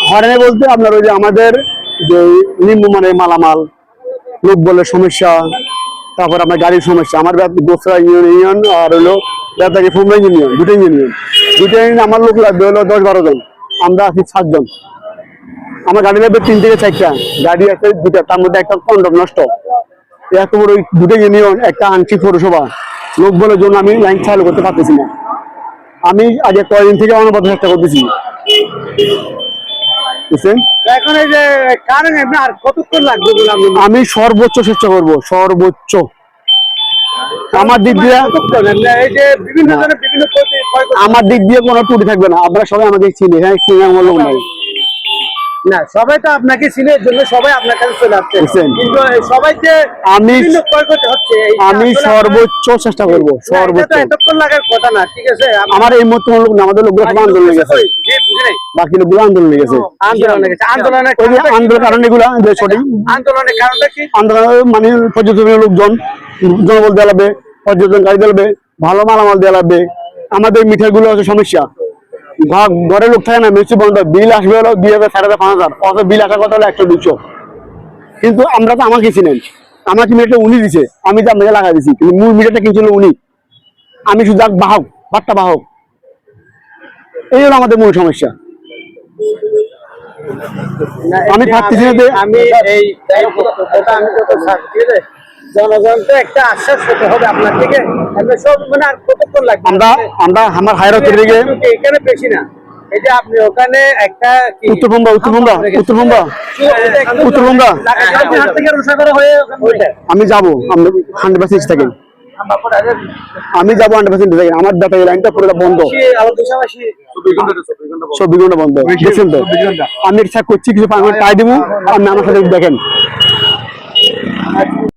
হয়রানি বলতে আপনার ওই যে আমাদের যে নিম্নমানের মালামাল লোক বলে সমস্যা, তারপর আপনার গাড়ির সমস্যা। আমার গোসরা ইউনিয়ন আর হলো বেতাগি ফুমরা ইউনিয়ন, দুটো ইউনিয়ন আমার লোক লাগবে হলো 10-12 জন, আমরা আছি 7 জন। আমার গাড়ি লাগবে 3 থেকে 4টা, গাড়ি আছে 2টা, তার মধ্যে একটা কন্ডম নষ্ট। এত বড় ওই দুটো ইউনিয়ন, একটা আংশিক পৌরসভা, লোক বলার জন্য আমি লাইন চালু করতে পারতেছি না। আমি আগে কয়েকদিন থেকে অনবদ্য চেষ্টা করতেছি, বুঝছেন? এখন এই যে কারেন্ট আপনার কতক্ষণ লাগবে বলে আমি সর্বোচ্চ চেষ্টা করব, সর্বোচ্চ। আমার দিক দিয়ে এই যে বিভিন্ন জনের বিভিন্ন আমার দিক দিয়ে কোনো ত্রুটি থাকবে না। আপনারা সবাই আমাকে চিনি, হ্যাঁ চিনি আমার লোক নাই। না সবাই তো আপনাকে চিনের জন্য সবাই আপনার কাছে চলে আসছে, কিন্তু সবাই যে আমি ক্ষয়ক্ষতি হচ্ছে আমি সর্বোচ্চ চেষ্টা করব, সর্বোচ্চ। এতক্ষণ লাগার কথা না, ঠিক আছে? আমার এই মতো লোক না, আমাদের লোকগুলো সব আন্দোলনে গেছে, বাকি লোকগুলো আন্দোলনে গেছে। আন্দোলনের কারণ এগুলা যে সঠিক আন্দোলনের কারণটা কি? আন্দোলন মানে পর্যটনের লোকজন, জনবল দেওয়া লাগবে, পর্যটন গাড়ি দেওয়া লাগবে, ভালো মালামাল দেওয়া লাগবে। আমাদের মিঠাইগুলো হচ্ছে সমস্যা, ঘরে লোক থাকে না, মিষ্টি বন্ধ, বিল আসবে হলো 2000, 4500, 5000, অত বিল আসার কথা হলো 100-200। কিন্তু আমরা তো আমাকে চিনেন, আমাকে মিটারটা উনি দিছে, আমি তো আপনাকে লাগাই দিছি, কিন্তু মূল মিটারটা কিনছিল উনি, আমি শুধু বাহক, বার্তা বাহক। এই হলো আমাদের মূল সমস্যা। আমি ভাবতেছি না যে আমি এই জনগণ তো একটা আশ্বাস হতে হবে আপনার থেকে, সব মানে আর কতক্ষণ লাগবে? আমরা আমার হায়রত থেকে এখানে বেশি না, এই যে আপনি ওখানে একটা উত্তরবঙ্গ আমি যাবো 100% থাকেন, আমি যাবো 100% থাকেন। আমার ডাটা লাইনটা পুরো বন্ধ, 24 ঘন্টা বন্ধ, দেখছেন তো? আমি চেক করছি, কিছু টাই দিব, আপনি আমার সাথে দেখেন।